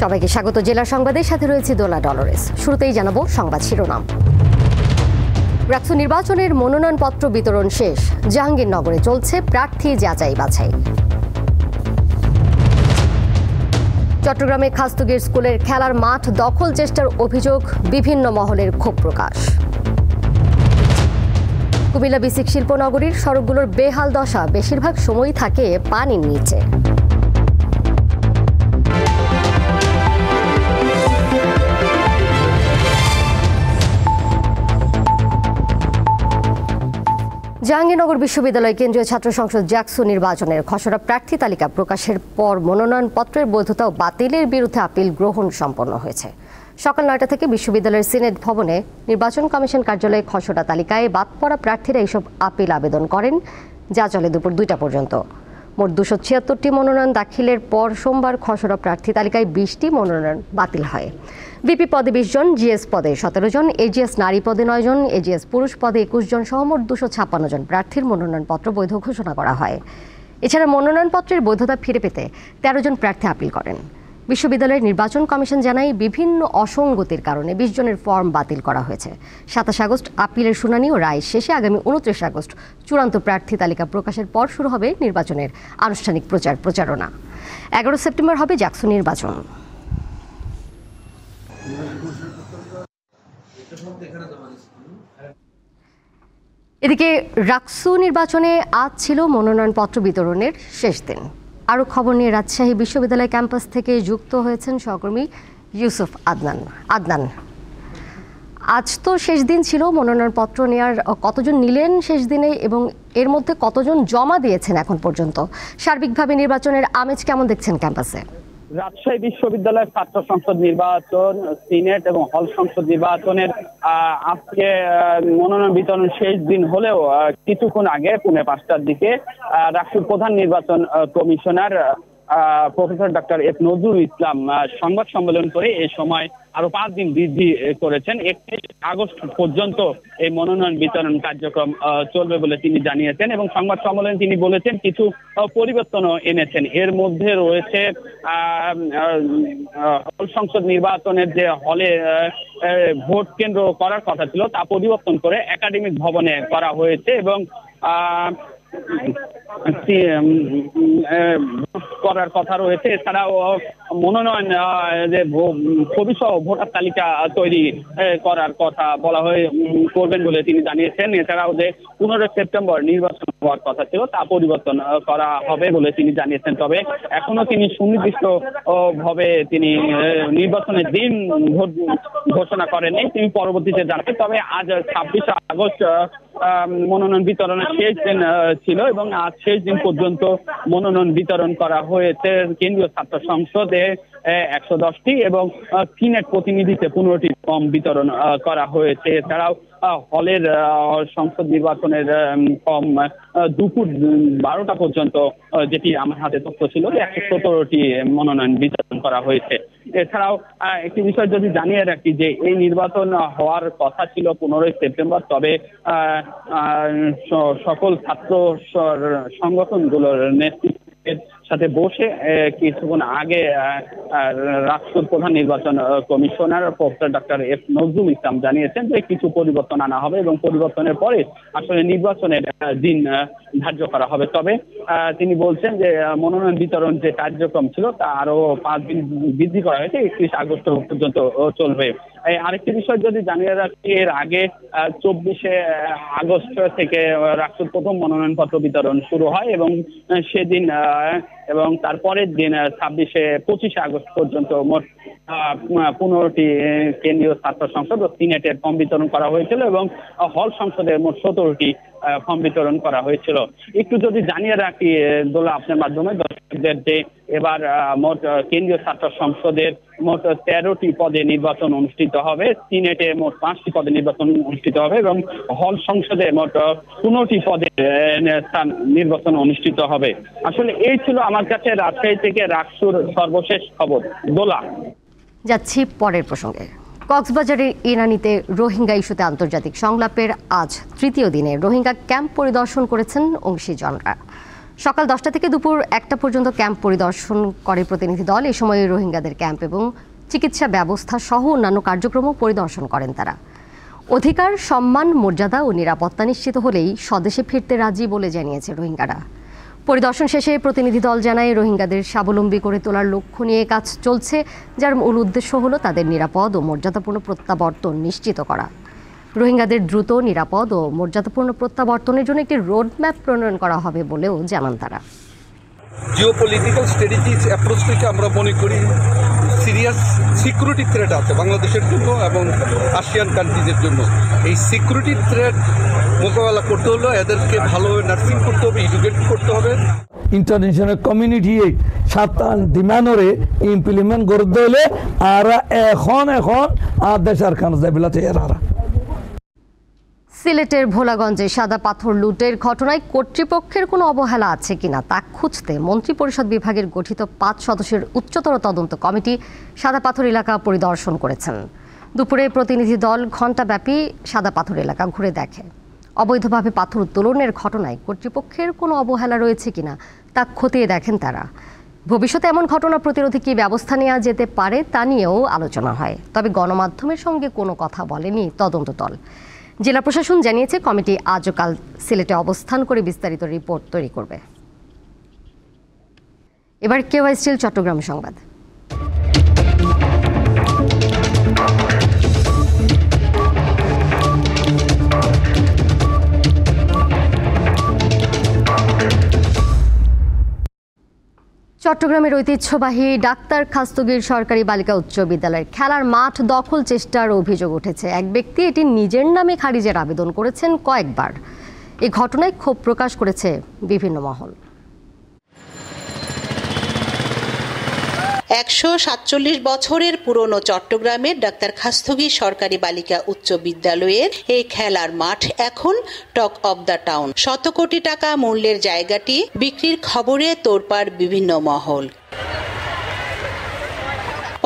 সবাইকে স্বাগত। জেলা সংবাদের সাথে রয়েছে দোলা ডলরেস। শুরুতেই জানাবো সংবাদ শিরোনাম। রাকসু নির্বাচনের মনোনয়নপত্র বিতরণ শেষ। জাহাঙ্গীরনগরে চলছে প্রার্থী যাচাই বাছাই। চট্টগ্রামে খাস্তুগির স্কুলের খেলার মাঠ দখল চেষ্টার অভিযোগ, বিভিন্ন মহলের ক্ষোভ প্রকাশ। কুমিল্লা বিসিক শিল্পনগরীর সড়কগুলোর বেহাল দশা, বেশিরভাগ সময়ই থাকে পানির নিচে। জাহাঙ্গীরনগর বিশ্ববিদ্যালয় কেন্দ্রীয় ছাত্র সংসদ জাকসু নির্বাচনের খসড়া প্রার্থী তালিকা প্রকাশের পর মনোনয়নপত্রের বৈধতা ও বাতিলের বিরুদ্ধে আপিল গ্রহণ সম্পন্ন হয়েছে। সকাল ৯টা থেকে বিশ্ববিদ্যালয়ের সিনেট ভবনে নির্বাচন কমিশন কার্যালয়ে খসড়া তালিকায় বাদ পড়া প্রার্থীরা এসব আপিল আবেদন করেন, যা চলে দুপুর ২টা পর্যন্ত। মোট ২৭৬টি মনোনয়ন দাখিলের পর সোমবার খসড়া প্রার্থী তালিকায় ২০টি মনোনয়ন বাতিল হয়। ভিপি পদে ২০ জন, জিএস পদে ১৭ জন, এজিএস নারী পদে ৯ জন, এজিএস পুরুষ পদে ২১ জন সহ মোট ২৫৬ জন প্রার্থীর মনোনয়নপত্র বৈধ ঘোষণা করা হয়। এছাড়া মনোনয়নপত্রের বৈধতা ফিরে পেতে ১৩ জন প্রার্থী আপিল করেন। বিশ্ববিদ্যালয়ের নির্বাচন কমিশন জানায়, বিভিন্ন অসঙ্গতির কারণে ২০ জনের ফর্ম বাতিল করা হয়েছে। ২৭ আগস্ট আপিলের শুনানি ও রায় শেষে আগামী ২৯ আগস্ট চূড়ান্ত প্রার্থী তালিকা প্রকাশের পর শুরু হবে নির্বাচনের আনুষ্ঠানিক প্রচারণা। ১১ সেপ্টেম্বর হবে জাকসু নির্বাচন। এদিকে রাকসু নির্বাচনে আজ ছিল মনোনয়নপত্র বিতরণের শেষ দিন। আরও খবর নিয়ে রাজশাহী বিশ্ববিদ্যালয় ক্যাম্পাস থেকে যুক্ত হয়েছেন সহকর্মী ইউসুফ আদনান। আজ তো শেষ দিন ছিল, মনোনয়নপত্র নেওয়ার কতজন নিলেন শেষ দিনে এবং এর মধ্যে কতজন জমা দিয়েছেন এখন পর্যন্ত? সার্বিকভাবে নির্বাচনের আমেজ কেমন দেখছেন ক্যাম্পাসে? রাজশাহী বিশ্ববিদ্যালয়ের ছাত্র সংসদ নির্বাচন, সিনেট এবং হল সংসদ নির্বাচনের আজকে মনোনয়ন বিতরণ শেষ দিন হলেও কিছুক্ষণ আগে পৌনে ৫টার দিকে রাষ্ট্রীয় প্রধান নির্বাচন কমিশনার professor doctor F Nazrul Islam সংবাদ সম্মেলন করে এ সময় আরো ৫ দিন বৃদ্ধি করেছেন। ৩১ আগস্ট পর্যন্ত এই মনোনয়ন বিতরণ কার্যক্রম চলবে বলে তিনি জানিয়েছেন এবং সংবাদ সম্মেলনে তিনি বলেছেন কিছু পরিবর্তনও এনেছেন। এর মধ্যে রয়েছে হল সংসদ নির্বাচনের যে হলে ভোট কেন্দ্র করার কথা ছিল তা পরিবর্তন করে একাডেমিক ভবনে করা হয়েছে এবং করার কথা রয়েছে। এছাড়াও মনোনয়ন যে ছবিসহ ভোটার তালিকা তৈরি করার কথা বলা হয়ে করবেন বলে তিনি জানিয়েছেন। এছাড়াও যে ১৫ সেপ্টেম্বর নির্বাচন হওয়ার কথা ছিল তা পরিবর্তন করা হবে বলে তিনি জানিয়েছেন। তবে এখনো তিনি সুনির্দিষ্ট ভাবে তিনি নির্বাচনের দিন ঘোষণা করেননি, তিনি পরবর্তীতে জানাবেন। তবে আজ ২৬ আগস্ট মনোনয়ন বিতরণের শেষ দিন ছিল এবং আজ শেষ দিন পর্যন্ত মনোনয়ন বিতরণ করা হয়েছে। কেন্দ্রীয় ছাত্র সংসদে ১১০টি এবং সিনেট প্রতিনিধিতে ১৫টি ফর্ম বিতরণ করা হয়েছে। এছাড়াও হলের সংসদ নির্বাচনের ফর্ম দুপুর ১২টা পর্যন্ত, যেটি আমার হাতে তথ্য ছিল, ১১৭টি মনোনয়ন বিতরণ করা হয়েছে। এছাড়াও একটি বিষয় যদি জানিয়ে রাখি যে এই নির্বাচন হওয়ার কথা ছিল ১৫ সেপ্টেম্বর, তবে সকল ছাত্র সংগঠনগুলোর নেতৃত্বের সাথে বসে কিছুক্ষণ আগে রাষ্ট্রীয় প্রধান নির্বাচন কমিশনার professor doctor F Nazrul Islam জানিয়েছেন যে কিছু পরিবর্তন আনা হবে এবং পরিবর্তনের পরে আসলে নির্বাচনের দিন ধার্য করা হবে। তবে তিনি বলছেন যে মনোনয়ন বিতরণ যে কার্যক্রম ছিল তা আরো ৫ দিন বৃদ্ধি করা হয়েছে, ৩১ আগস্ট পর্যন্ত চলবে। আরেকটি বিষয় যদি জানিয়ে রাখি, এর আগে ২৪ আগস্ট থেকে রাষ্ট্রের প্রথম মনোনয়নপত্র বিতরণ শুরু হয় এবং সেদিন এবং তারপরের দিন ২৫ আগস্ট পর্যন্ত মোট ১৫টি কেন্দ্রীয় ছাত্র সংসদ ও সিনেটের ফর্ম বিতরণ করা হয়েছিল এবং হল সংসদের মোট ১৭টি ফর্ম বিতরণ করা হয়েছিল। একটু যদি জানিয়ে রাখি দোলা আপনার মাধ্যমে দর্শকদের যে এবার মোট কেন্দ্রীয় ছাত্র সংসদের মোট ১৩টি পদে নির্বাচন অনুষ্ঠিত হবে, সিনেটে মোট ৫টি পদে নির্বাচন অনুষ্ঠিত হবে এবং হল সংসদে মোট ১৫টি পদে নির্বাচন অনুষ্ঠিত হবে। আসলে এই ছিল আমার কাছে রাজশাহী থেকে রাকসুর সর্বশেষ খবর। দোলা, যাচ্ছি পরের প্রসঙ্গে। কক্সবাজারের ইরানিতে রোহিঙ্গা ইস্যুতে আন্তর্জাতিক সংলাপের আজ তৃতীয় দিনে রোহিঙ্গা ক্যাম্প পরিদর্শন করেছেন অংশীজনরা। সকাল 10টা থেকে দুপুর 1টা পর্যন্ত ক্যাম্প পরিদর্শন করে প্রতিনিধি দল। এই সময় রোহিঙ্গাদের ক্যাম্প এবং চিকিৎসা ব্যবস্থা সহ অন্যান্য কার্যক্রমও পরিদর্শন করেন তারা। অধিকার, সম্মান, মর্যাদা ও নিরাপত্তা নিশ্চিত হলেই স্বদেশে ফিরতে রাজি বলে জানিয়েছে রোহিঙ্গারা। পরিদর্শন শেষে প্রতিনিধি দল জানায় রোহিঙ্গাদের স্বাবলম্বী করে তোলার লক্ষ্য নিয়ে কাজ চলছে, যার মূল উদ্দেশ্য হলো তাদের নিরাপদ ও মর্যাদাপূর্ণ প্রত্যাবর্তন নিশ্চিত করা। রোহিঙ্গাদের দ্রুত, নিরাপদ ও মর্যাদাপূর্ণ প্রত্যাবর্তনের জন্য একটি রোডম্যাপ প্রণয়ন করা হবে বলেও জানান তারা। জিওপলিটিক্যাল স্ট্র্যাটেজিক অ্যাপ্রোচ থেকে আমরা মনে করি সিরিয়াস সিকিউরিটি থ্রেট আছে বাংলাদেশের জন্য এবং আসিয়ান কান্ট্রিজের জন্য। এই সিকিউরিটি থ্রেট মোকাবেলা করতে হলে এদেরকে ভালোভাবে নার্সিং করতে হবে, এডুকেট করতে হবে। ইন্টারন্যাশনাল কমিউনিটি সাতান ডিমান্ডরে ইমপ্লিমেন্ট করতে হলে আর এখন দেশের খান যাবিলাতে এরা। সিলেটের ভোলাগঞ্জে সাদা পাথর লুটের ঘটনায় কর্তৃপক্ষের কোনো অবহেলা আছে কিনা তা খুঁজতে মন্ত্রিপরিষদ বিভাগের গঠিত 5 সদস্যের উচ্চতর তদন্ত কমিটি সাদা পাথর এলাকা পরিদর্শন করেছেন। দুপুরে প্রতিনিধি দল ঘণ্টাব্যাপী সাদা পাথর এলাকা ঘুরে দেখে। অবৈধভাবে পাথর উত্তোলনের ঘটনায় কর্তৃপক্ষের কোনো অবহেলা রয়েছে কিনা তা খতিয়ে দেখেন তারা। ভবিষ্যতে এমন ঘটনা প্রতিরোধে কী ব্যবস্থা নেওয়া যেতে পারে তা নিয়েও আলোচনা হয়। তবে গণমাধ্যমের সঙ্গে কোনো কথা বলেনি তদন্ত দল। জেলা প্রশাসন জানিয়েছে কমিটি আজ ও কাল সিলেটে অবস্থান করে বিস্তারিত রিপোর্ট তৈরি করবে। এবার কেওয়াই স্টিল চট্টগ্রাম সংবাদ। চট্টগ্রামের ঐতিহ্যবাহী ডাক্তার খাস্তগীর সরকারি বালিকা উচ্চ বিদ্যালয়ের খেলার মাঠ দখল চেষ্টার অভিযোগ উঠেছে। এক ব্যক্তি এটি নিজের নামে খারিজের আবেদন করেছেন কয়েকবার। এই ঘটনায় ক্ষোভ প্রকাশ করেছে বিভিন্ন মহল। 147 বছরের পুরনো চট্টগ্রামের ডাক্তার খাস্তগী সরকারি বালিকা উচ্চ বিদ্যালয়ের এই খেলার মাঠ এখন টক অব দ্য টাউন। শত কোটি টাকা মূল্যের জায়গাটি বিক্রির খবরে তোড়পাড় বিভিন্ন মহল।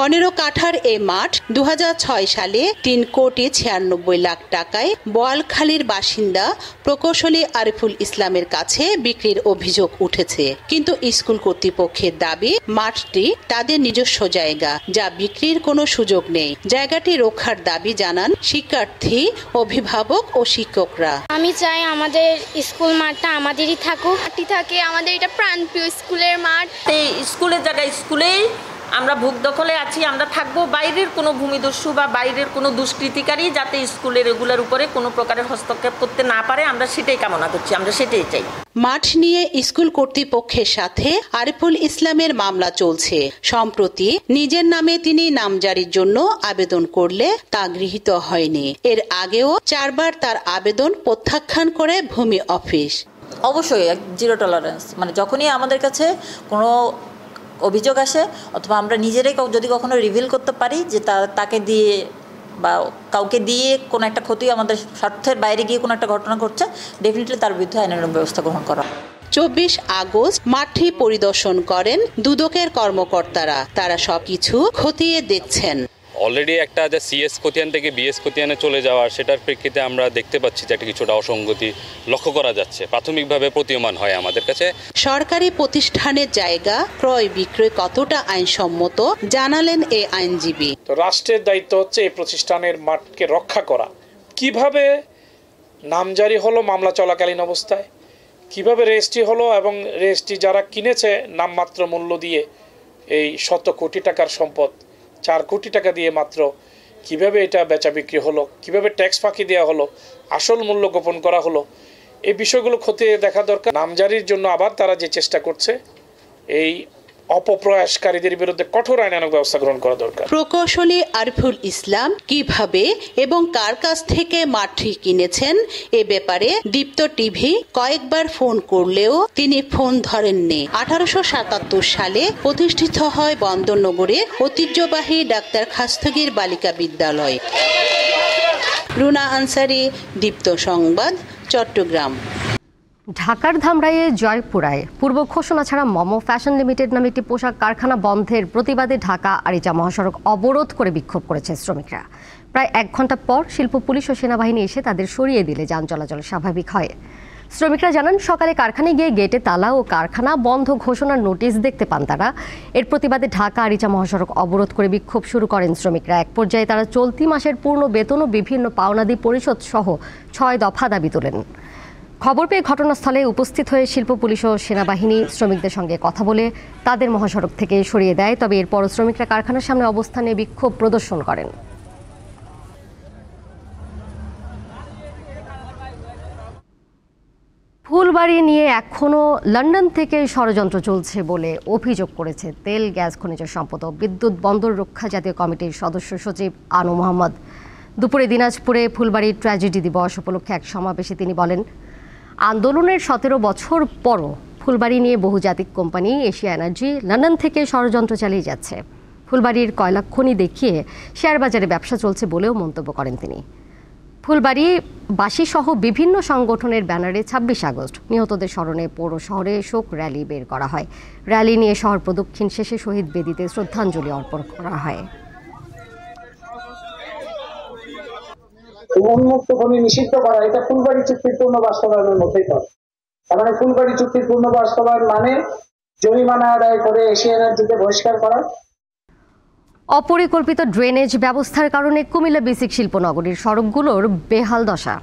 15 কাঠার এই মাঠ 2006 সালে 3 কোটি 96 লাখ টাকায় বোয়ালখালীর বাসিন্দা প্রকৌশলী আরিফুল ইসলামের কাছে বিক্রির অভিযোগ উঠেছে। কিন্তু স্কুল কর্তৃপক্ষের দাবি মাঠটি তাদের নিজস্ব জায়গা, যা বিক্রির কোনো সুযোগ নেই। জায়গাটি রক্ষার দাবি জানান শিক্ষার্থী, অভিভাবক ও শিক্ষকরা। আমি চাই আমাদের স্কুল মাঠটা আমাদেরই থাকুক, থাকে আমাদের এটা প্রাণপ্রিয় স্কুলের মাঠ। এই স্কুলের জায়গায় স্কুলেই আমরা ভোগ দখলে আছি, আমরা থাকবো। বাইরের কোনো ভূমিদস্যু বা বাইরের কোনো দুষ্কৃতিকারী যাতে স্কুলের এগুলোর উপরে কোনো প্রকারের হস্তক্ষেপ করতে না পারে, আমরা সেটাই কামনা করছি, আমরা সেটাই চাই। মাঠ নিয়ে স্কুল কর্তৃপক্ষের সাথে আরিফুল ইসলামের মামলা চলছে। সম্প্রতি নিজের নামে তিনি নামজারির জন্য আবেদন করলে তা গৃহীত হয়নি। এর আগেও 4 বার তার আবেদন প্রত্যাখ্যান করে ভূমি অফিস। অবশ্যই জিরো টলারেন্স, মানে যখনই আমাদের কাছে কোনো অভিযোগ আসে অথবা আমরা নিজেরাই যদি কখনো রিভিল করতে পারি যে তাকে দিয়ে বা কাউকে দিয়ে কোনো একটা ক্ষতি আমাদের স্বার্থের বাইরে গিয়ে কোনো একটা ঘটনা ঘটছে, ডেফিনেটলি তার বিরুদ্ধে আইনানুগ ব্যবস্থা গ্রহণ করা। 24 আগস্ট মাঠটি পরিদর্শন করেন দুদকের কর্মকর্তারা। তারা সবকিছু খতিয়ে দেখছেন। অলরেডি একটা যে সিএস খতিয়ান থেকে বিএস খতিয়ানে চলে যাওয়া, সেটার প্রেক্ষিতে আমরা দেখতে পাচ্ছি যে একটা কিছুটা অসঙ্গতি লক্ষ্য করা যাচ্ছে, প্রাথমিকভাবে প্রতীয়মান হয় আমাদের কাছে। সরকারি প্রতিষ্ঠানের জায়গা ক্রয় বিক্রয় কতটা আইনসম্মত জানালেন এই আইনজীবী। তো রাষ্ট্রের দায়িত্ব হচ্ছে এই প্রতিষ্ঠানের মাঠকে রক্ষা করা। কিভাবে নামজারি হলো মামলা চলাকালীন অবস্থায়, কিভাবে রেজিস্ট্রি হলো এবং রেজিস্ট্রি যারা কিনেছে নামমাত্র মূল্য দিয়ে এই 100 কোটি টাকার সম্পদ 4 কোটি টাকা দিয়ে মাত্র কিভাবে এটা বেচা বিক্রি হলো, কিভাবে ট্যাক্স ফাঁকি দেওয়া হলো, আসল মূল্য গোপন করা হলো, এই বিষয়গুলো খতিয়ে দেখা দরকার। নামজারির জন্য আবার তারা যে চেষ্টা করছে, এই অপপ্রয়াসকারীদের বিরুদ্ধে কঠোর আইনানুগ ব্যবস্থা গ্রহণ করা দরকার। প্রকৌশলী আরিফুল ইসলাম কিভাবে এবং কার কাছ থেকে মাঠটি কিনেছেন এ ব্যাপারে দীপ্ত টিভি কয়েকবার ফোন করলেও তিনি ফোন ধরেননি। 1877 সালে প্রতিষ্ঠিত হয় বন্দরনগরের ঐতিহ্যবাহী ডাক্তার খাস্তগীর বালিকা বিদ্যালয়। রুনা আনসারি, দীপ্ত সংবাদ, চট্টগ্রাম। ঢাকার ধামরাইয়ে জয়পুরায় পূর্ব ঘোষণা ছাড়া মমো ফ্যাশন লিমিটেড নামে একটি পোশাক কারখানা বন্ধের প্রতিবাদে ঢাকা আরিচা মহাসড়ক অবরোধ করে বিক্ষোভ করেছে শ্রমিকরা। প্রায় 1 ঘন্টা পর শিল্প পুলিশ ও সেনাবাহিনী এসে তাদের সরিয়ে দিলে যান চলাচল স্বাভাবিক হয়। শ্রমিকরা জানান, সকালে কারখানায় গিয়ে গেটে তালা ও কারখানা বন্ধ ঘোষণার নোটিশ দেখতে পান তারা। এর প্রতিবাদে ঢাকা আরিচা মহাসড়ক অবরোধ করে বিক্ষোভ শুরু করেন শ্রমিকরা। এক পর্যায়ে তারা চলতি মাসের পূর্ণ বেতন ও বিভিন্ন পাওনাদি পরিশোধ সহ 6 দফা দাবি তোলেন। খবর পেয়ে ঘটনাস্থলে উপস্থিত হয়ে শিল্প পুলিশ ও সেনাবাহিনী শ্রমিকদের সঙ্গে কথা বলে তাদের মহাসড়ক থেকে সরিয়ে দেয়। তবে এরপর শ্রমিকরা কারখানার সামনে অবস্থানে বিক্ষোভ প্রদর্শন করেন। ফুলবাড়ি নিয়ে এখনও লন্ডন থেকে ষড়যন্ত্র চলছে বলে অভিযোগ করেছে তেল, গ্যাস, খনিজ সম্পদ ও বিদ্যুৎ বন্দর রক্ষা জাতীয় কমিটির সদস্য সচিব আনু মোহাম্মদ। দুপুরে দিনাজপুরে ফুলবাড়ির ট্র্যাজেডি দিবস উপলক্ষে এক সমাবেশে তিনি বলেন, আন্দোলনের 17 বছর পরও ফুলবাড়ি নিয়ে বহুজাতিক কোম্পানি এশিয়া এনার্জি লন্ডন থেকে ষড়যন্ত্র চালিয়ে যাচ্ছে। ফুলবাড়ির কয়লা খনি দেখিয়ে শেয়ার বাজারে ব্যবসা চলছে বলেও মন্তব্য করেন তিনি। ফুলবাড়ি বাসীসহ বিভিন্ন সংগঠনের ব্যানারে 26 আগস্ট নিহতদের স্মরণে পৌর শহরে শোক র্যালি বের করা হয়। র্যালি নিয়ে শহর প্রদক্ষিণ শেষে শহীদ বেদিতে শ্রদ্ধাঞ্জলি অর্পণ করা হয়। উন্মুক্ত খনি নিষিদ্ধ করা, এটা ফুলবাড়ি চুক্তির পূর্ণ বাস্তবায়নের মধ্যেই পড়ে। তার মানে ফুলবাড়ি চুক্তির পূর্ণ বাস্তবায়ন মানে জরিমানা আদায় করে এশিয়া এনার্জিকে বহিষ্কার করা। অপরিকল্পিত ড্রেনেজ ব্যবস্থার কারণে কুমিল্লা বেসিক শিল্পনগরীর সড়কগুলোর বেহাল দশা।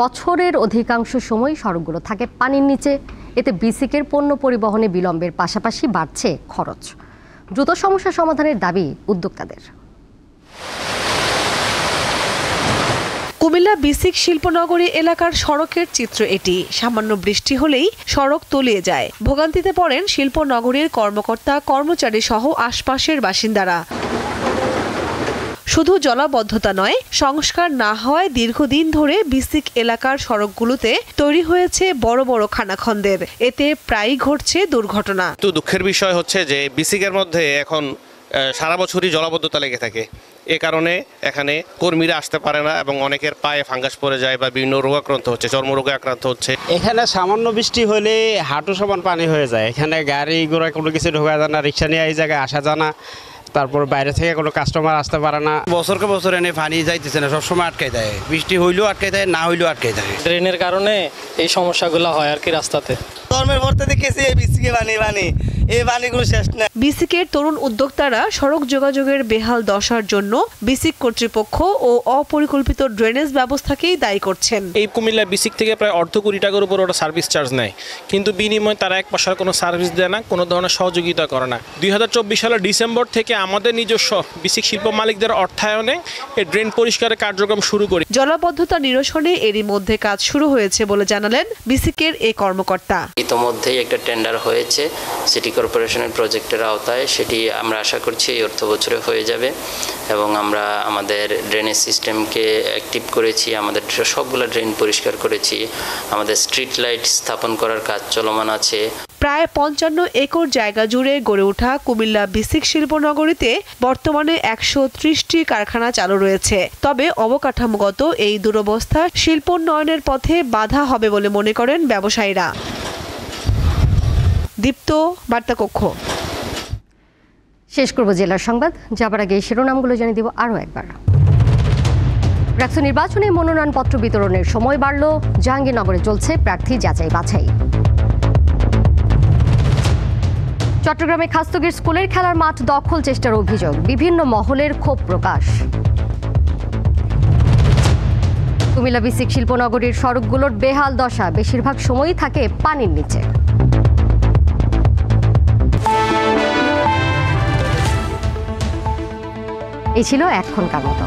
বছরের অধিকাংশ সময় সড়কগুলো থাকে পানির নিচে। এতে বিসিকের পণ্য পরিবহনে বিলম্বের পাশাপাশি বাড়ছে খরচ। দ্রুত সমস্যা সমাধানের দাবি উদ্যোক্তাদের। কুমিল্লা বিসিক শিল্পনগরী এলাকার সড়কের চিত্র এটি। সামান্য বৃষ্টি হলেই সড়ক তলিয়ে যায়। ভোগান্তিতে পড়েন শিল্পনগরীর কর্মকর্তা, কর্মচারী সহ আশপাশের বাসিন্দারা। শুধু জলাবদ্ধতা নয়, সংস্কার না হওয়ায় দীর্ঘদিন ধরে বিসিক এলাকার সড়কগুলোতে তৈরি হয়েছে বড় বড় খানাখন্দের। এতে প্রায়ই ঘটছে দুর্ঘটনা। তো দুঃখের বিষয় হচ্ছে যে বিসিকের মধ্যে এখন সারা বছরই জলাবদ্ধতা লেগে থাকে। এ কারণে এখানে কর্মীরা আসতে পারে না এবং অনেকের পায়ে ফাঙ্গাস পড়ে যায় বা বিভিন্ন রোগাক্রান্ত হচ্ছে, চর্মরোগে আক্রান্ত হচ্ছে। এখানে সামান্য বৃষ্টি হলে হাঁটু সমান পানি হয়ে যায়। এখানে গাড়ি ঘোড়া কোনো কিছু ঢোকা যায় না, রিক্সা নিয়ে এই জায়গায় আসা যায় না। তারপর বাইরে থেকে কোনো কাস্টমার আসতে পারে না। বছরকে বছর এনে পানি যাইতেছে না, সবসময় আটকাই দেয়। বৃষ্টি হইলেও আটকাই দেয়, না হইলেও আটকাই দেয়। ড্রেনের কারণে এই সমস্যাগুলো হয় আর কি রাস্তাতে। গরমের ভর্তে দেখেছি এই বিসিকে পানি এই পানিগুলো শেষ না। বিসিকের তরুণ উদ্যোক্তারা সড়ক যোগাযোগের বেহাল দশার জন্য বিসিক কর্তৃপক্ষ ও অপরিকল্পিত ড্রেনেজ ব্যবস্থাকেই দায়ী করছেন। এই কুমিল্লা বিসিক থেকে প্রায় অর্ধ কোটি টাকার উপর ওরা সার্ভিস চার্জ নেয়, কিন্তু বিনিময়ে তারা এক পয়সার কোনো সার্ভিস দেয় না, কোনো ধরনের সহযোগিতা করে না। 2024 সালের ডিসেম্বর থেকে আমাদের নিজস্ব বিসিক শিল্প মালিকদের অর্থায়নে এই ড্রেন পরিষ্কারের কার্যক্রম শুরু করি। জলাবদ্ধতা নিরসনে এরই মধ্যে কাজ শুরু হয়েছে বলে জানালেন বিসিকের এই কর্মকর্তা। ইতোমধ্যেই একটা টেন্ডার হয়েছে সিটি কর্পোরেশনের প্রজেক্টের আওতায়। সেটি আমরা আশা করছি এই অর্থ বছরে হয়ে যাবে এবং আমরা আমাদের ড্রেনেজ সিস্টেমকে অ্যাক্টিভ করেছি, আমাদের সবগুলো ড্রেন পরিষ্কার করেছি, আমাদের স্ট্রিট লাইট স্থাপন করার কাজ চলমান আছে। প্রায় 55 একর জায়গা জুড়ে গড়ে ওঠা কুমিল্লা বিসিক শিল্পনগরীতে বর্তমানে 130টি কারখানা চালু রয়েছে। তবে অবকাঠামোগত এই দুরবস্থা শিল্পোন্নয়নের পথে বাধা হবে বলে মনে করেন ব্যবসায়ীরা। দীপ্ত, বার্তা কক্ষ। শেষ করব জেলার সংবাদ, যাবার আগে শিরোনামগুলো জানিয়ে দিব আরও একবার। ডাকসু নির্বাচনে মনোনয়নপত্র বিতরণের সময় বাড়ল, জাহাঙ্গীরনগরে চলছে প্রার্থী যাচাই বাছাই। চট্টগ্রামে খাস্তগির স্কুলের খেলার মাঠ দখল চেষ্টার অভিযোগ, বিভিন্ন মহলের ক্ষোভ প্রকাশ। কুমিল্লা বিসিক শিল্পনগরীর সড়কগুলোর বেহাল দশা, বেশিরভাগ সময়ই থাকে পানির নিচে। এই ছিল এখনকার মতো।